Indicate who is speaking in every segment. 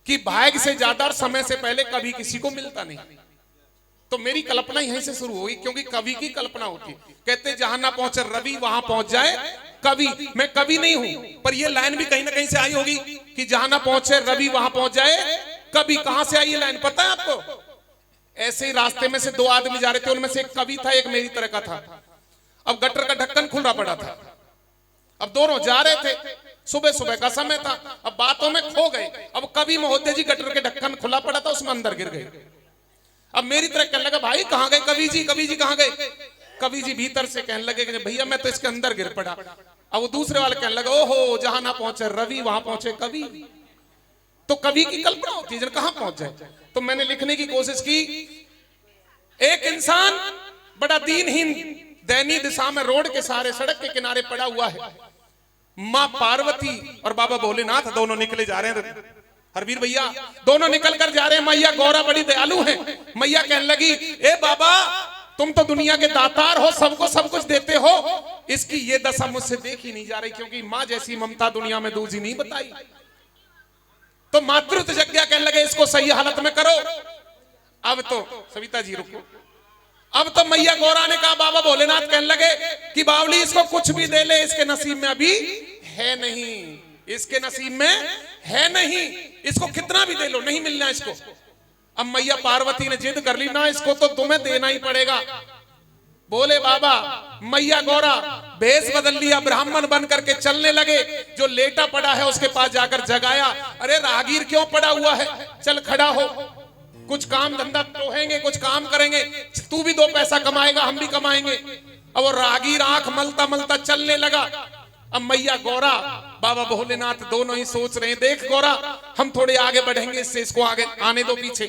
Speaker 1: कि भाग्य से ज्यादा और समय से पहले कभी किसी को मिलता नहीं। तो मेरी कल्पना यहीं से शुरू हुई, क्योंकि कवि की कल्पना होती है। कहते जहां ना पहुंचे रवि वहां पहुंच जाए कवि। मैं कवि नहीं हूं, पर ये लाइन भी कहीं ना कहीं से आई होगी कि जहां ना पहुंचे रवि वहां पहुंच जाए कवि। कहां से आई ये लाइन पता है आपको? ऐसे ही रास्ते में से दो आदमी जा रहे थे, उनमें से एक कवि था, एक मेरी तरह का था। अब गटर का ढक्कन खुला पड़ा था। अब दोनों जा रहे थे, सुबह सुबह का समय था। अब बातों में खो गए। अब कवि महोदय जी गटर के ढक्कन खुला पड़ा था, उसमें अंदर गिर गए। अब मेरी तरह कहने लगा, भाई कहां गए कवि जी? कवि जी कहां गए? कवि जी भीतर से कहने लगे, भैया मैं तो इसके अंदर गिर पड़ा। अब वो दूसरे वाले कहने लगा, ओहो जहां ना पहुंचे रवि वहां पहुंचे कवि। तो कवि की कल्पना होती है कहां पहुंच जाए। तो मैंने लिखने की कोशिश की, एक इंसान बड़ा दीनहीन दैनी दिशा में रोड के सहारे सड़क के किनारे पड़ा हुआ है। मां पार्वती और बाबा भोलेनाथ दोनों निकले जा रहे हैं। हरवीर भैया दोनों निकल कर जा रहे हैं। मैया गौरा बड़ी दयालु है। मैया कहने लगी, ए बाबा तुम तो दुनिया के दातार हो, सबको सब कुछ देते हो, इसकी ये दशा मुझसे देखी नहीं जा रही, क्योंकि मां जैसी ममता दुनिया में दूसरी नहीं बताई। तो मातृत्व यज्ञ कहने लगे, इसको सही हालत में करो। अब तो सविता जी रुको। अब तो मैया गौरा ने कहा, बाबा भोलेनाथ कहने लगे कि बावली इसको कुछ भी दे ले, इसके नसीब में अभी है नहीं, इसके नसीब में है नहीं, इसको कितना भी दे लो नहीं मिलना इसको। अब मैया पार्वती ने जिद कर ली, ना इसको तो तुम्हें देना ही पड़ेगा। बोले बाबा, मैया गौरा भेष बदल लिया, ब्राह्मण बन करके चलने लगे। जो लेटा पड़ा है उसके पास जाकर जगाया, अरे राहगीर क्यों पड़ा हुआ है, चल खड़ा हो, कुछ काम धंधा टोहेंगे, कुछ काम करेंगे, तू भी दो पैसा कमाएगा, हम भी कमाएंगे। अब वो राहगीर आंख मलता मलता चलने लगा। अब मैया गौरा बाबा भोलेनाथ दोनों ही सोच रहे हैं, देख गौरा हम थोड़े आगे बढ़ेंगे, इससे इसको आगे आने दो पीछे।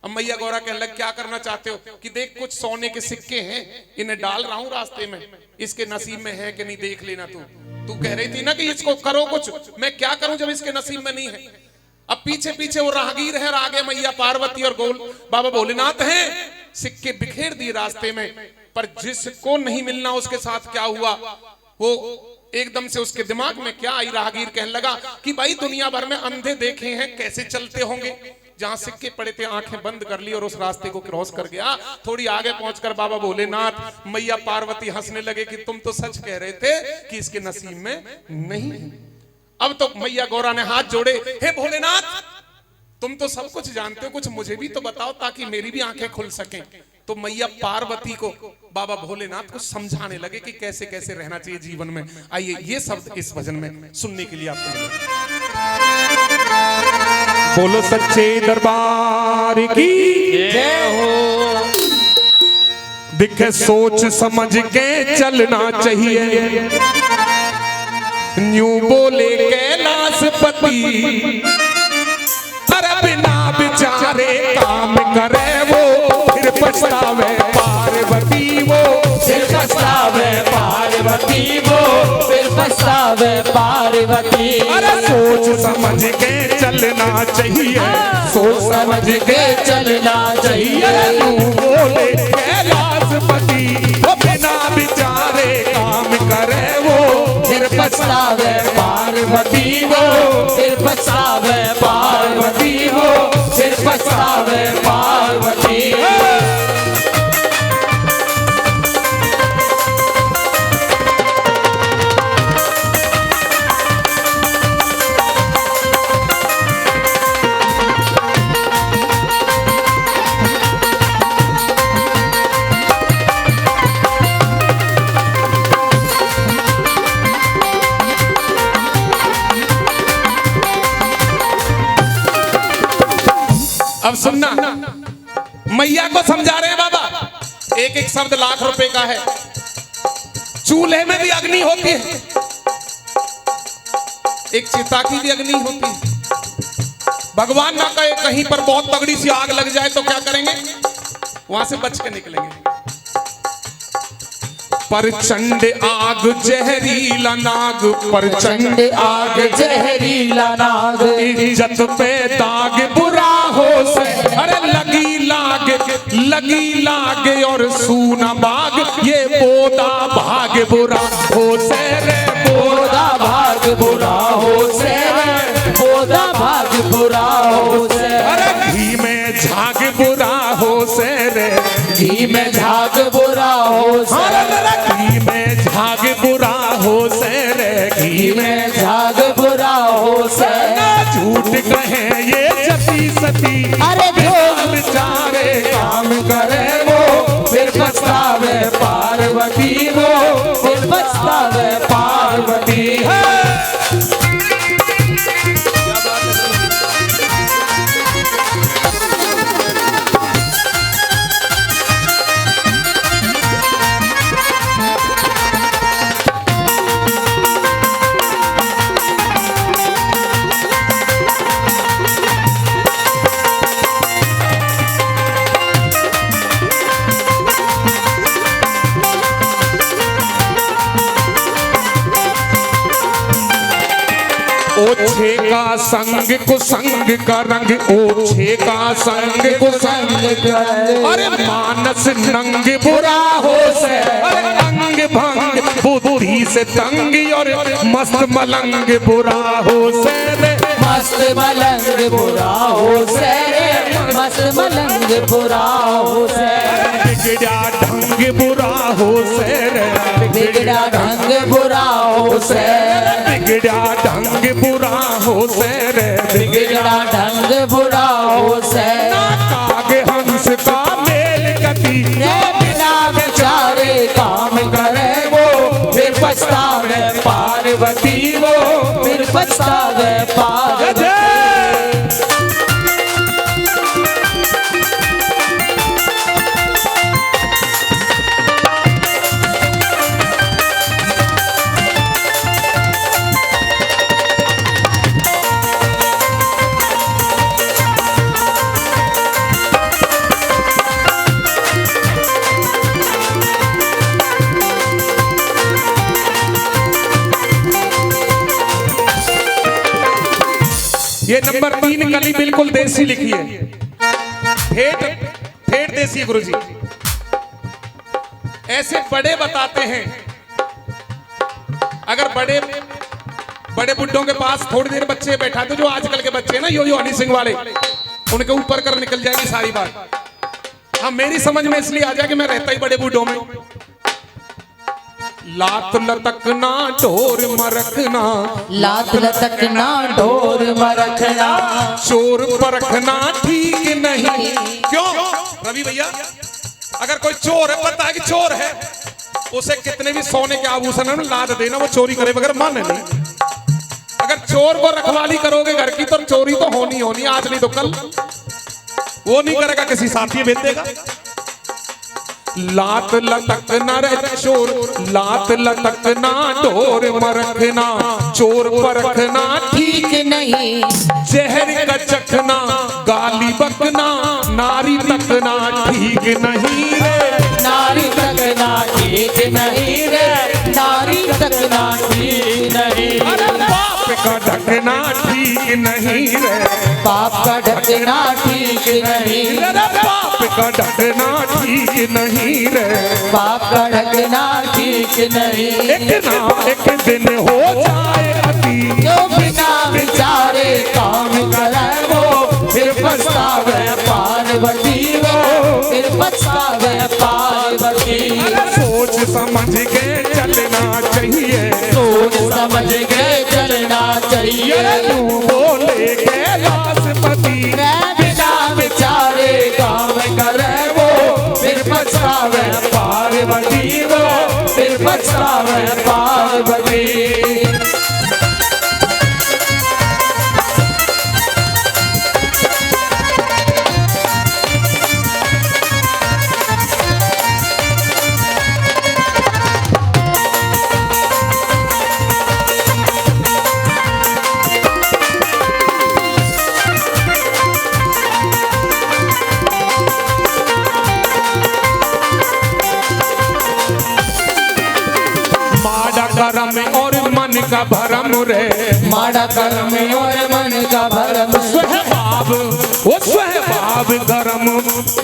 Speaker 1: अब मैया गौरा कहने लग, क्या करना चाहते हो? कि देख कुछ सोने के सिक्के हैं, इन्हें डाल रहा हूं रास्ते में, इसके नसीब में है कि नहीं देख लेना। तू कह रही थी ना कि इसको करो कुछ, मैं क्या करूं जब इसके नसीब में नहीं है। अब पीछे पीछे वो राहगीर है और आगे मैया पार्वती और बाबा भोलेनाथ हैं। सिक्के बिखेर दिए रास्ते में, पर जिसको नहीं मिलना उसके साथ क्या हुआ, वो एकदम से उसके दिमाग में क्या आई, राहगीर कहने लगा कि भाई दुनिया भर में अंधे देखे हैं कैसे चलते होंगे। जहां सिक्के पड़े थे आंखें बंद कर ली और उस रास्ते को क्रॉस कर गया। थोड़ी आगे पहुंचकर बाबा भोलेनाथ मैया पार्वती हंसने लगे कि तुम तो सच कह रहे थे कि इसके नसीब में नहीं। अब तो मैया गौरा ने हाथ जोड़े, हे भोलेनाथ तुम तो सब कुछ जानते हो, कुछ मुझे भी तो बताओ ताकि मेरी भी आंखें खुल सकें। तो मैया पार्वती को बाबा भोलेनाथ को समझाने लगे कि कैसे कैसे रहना चाहिए जीवन में। आइए ये शब्द इस भजन में सुनने के लिए आपको मिले। बोलो सच्चे दरबार की जय हो। दिखे सोच समझ के चलना चाहिए, न्यू बोले कैलाशपति, अरे बिना विचारे काम करे वो फिर पछतावे पार्वती, वो
Speaker 2: फिर पछतावे पार्वती, वो फिर पछतावे पार्वती।
Speaker 1: अरे सोच समझ के चलना चाहिए,
Speaker 2: सोच समझ के चलना चाहिए,
Speaker 1: न्यू बोले कैलाशपति, वो बिना विचारे काम करे वो
Speaker 2: फिर पछतावे पार्वती, वो फिर पछतावे पार्वती, वो फिर पछतावे पार्वती।
Speaker 1: अब सुनना, मैया को समझा रहे हैं बाबा, एक एक शब्द लाख रुपए का है। चूल्हे में भी अग्नि होती है, एक चिता की भी अग्नि होती है। भगवान ना कहे कहीं पर बहुत तगड़ी सी आग लग जाए तो क्या करेंगे, वहां से बच के निकलेंगे। प्रचंड आग जहरीला नाग, प्रचंड
Speaker 2: आग जहरीला नाग,
Speaker 1: इज्जत पे दाग बुरा हो से, अरे लगी लागे और सूना बाग, ये बोदा भाग बुरा हो से रे,
Speaker 2: बोदा भाग बुरा हो से रे, बोदा भाग बुरा हो से,
Speaker 1: अरे घी में झाग बुरा हो से रे,
Speaker 2: घी में झाग बुरा हो से,
Speaker 1: घी में झाग बुरा हो से रे,
Speaker 2: घी में झाग बुरा हो से।
Speaker 1: झूठ कहे ये जती सती,
Speaker 2: अरे
Speaker 1: बेहाल चारे
Speaker 2: काम करे वो फिर पछतावे पार्वती वो, फिर पछतावे पार्वती है।
Speaker 1: ओछे का संग कुसंग का रंग, ओछे का संग कुसंग का रंग, अरे मानस नंग बुरा हो से, अरे अंग भंग बुद्धि से तंग, और मस्त मलंग बुरा हो से रे,
Speaker 2: मस्त मलंग बुरा हो से, मस्त मलंग बुरा हो से।
Speaker 1: बिगड़ा ढंग बुरा हो से रे,
Speaker 2: बिगड़ा ढंग बुरा हो से,
Speaker 1: बिगड़ा ढंग बुरा हो से रे,
Speaker 2: बिगड़ा ढंग बुरा हो से।
Speaker 1: काग हंस का मेल गति,
Speaker 2: बिना बेचारे काम करे वो फिर पछतावे पार्वती वो, फिर पछतावे पार्वती।
Speaker 1: ये नंबर 3 कली बिल्कुल देसी लिखी है, ठेठ ठेठ देसी गुरुजी। ऐसे बड़े बताते हैं, अगर बड़े बड़े बुड्ढों के पास थोड़ी देर बच्चे बैठा तो जो आजकल के बच्चे ना यो हनी सिंह वाले, उनके ऊपर कर निकल जाएगी सारी बात। हाँ मेरी समझ में इसलिए आ जाए कि मैं रहता ही बड़े बुड्ढों में। लात लटकना ढोर मरखना,
Speaker 2: लात लटकना ढोर मरखना,
Speaker 1: चोर परखना ठीक नहीं। क्यों रवि भैया, अगर कोई चोर है, पता है कि चोर है, उसे कितने भी सोने के आभूषण है लाद देना, वो चोरी करे बगैर माने नहीं। अगर चोर को रखवाली करोगे घर की तो चोरी तो होनी होनी, आज नहीं तो कल। वो नहीं करेगा, किसी साथी भेज देगा। लात लटकना रे चोर, लात लटकना ढोर मरखना, चोर परखना
Speaker 2: ठीक नहीं।
Speaker 1: जहर का चखना गाली बकना, नारी तकना ठीक नहीं रे,
Speaker 2: नारी तकना ठीक नहीं रे, नारी तकना ठीक नहीं।
Speaker 1: बाप का ढकना ठीक नहीं रे,
Speaker 2: पाप का ढकना ठीक नहीं।
Speaker 1: बाप का ढकना ठीक नहीं रे,
Speaker 2: पाप का ढकना ठीक नहीं।
Speaker 1: एक ना एक दिन हो जाए अति,
Speaker 2: जो बिना विचारे काम करे वो फिर पछतावे पार्वती वो, फिर पछतावे पार्वती।
Speaker 1: सोच समझ के चलना चाहिए,
Speaker 2: सोच समझ के चलना चाहिए।
Speaker 1: तू बोले कैलाशपति,
Speaker 2: बिना विचारे काम करे वो फिर पछतावे पार्वती वो, फिर पछतावे पार्वती।
Speaker 1: करम और मन का भरम रे,
Speaker 2: माड़ा कर्म और मन का भरम।
Speaker 1: स्वभाव वो स्वभाव गरम,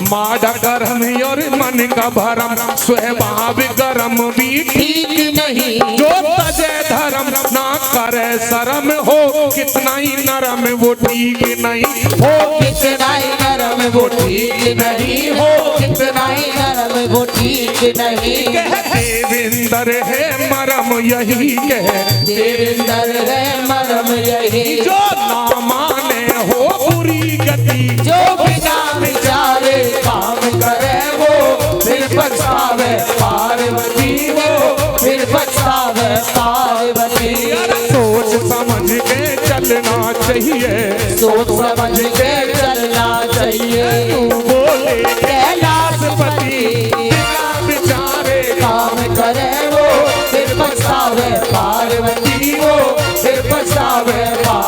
Speaker 1: माड़ा कर्म और मन का भरम, स्वभाव गरम भी
Speaker 2: ठीक नहीं।
Speaker 1: जो तजे धर्म ना करे शर्म, हो वो कितना ही नरम वो ठीक नहीं हो,
Speaker 2: कितना ही नरम वो ठीक नहीं हो, कितना ही नरम वो ठीक नहीं।
Speaker 1: कह देवेंद्र है मरम यही कह,
Speaker 2: देवेंद्र है मरम यही,
Speaker 1: जो ना माने हो बुरी गति,
Speaker 2: जो बिना विचारे काम करे वो फिर पछतावे पार्वती, वो फिर पछतावे पार्वती।
Speaker 1: सोच समझ के चलना चाहिए,
Speaker 2: सोच समझ के चलना चाहिए।
Speaker 1: तू बोले
Speaker 2: कैलाशपति
Speaker 1: बिना विचारे
Speaker 2: काम करे वो फिर पछतावे पार्वती, वो फिर पछतावे पार्वती।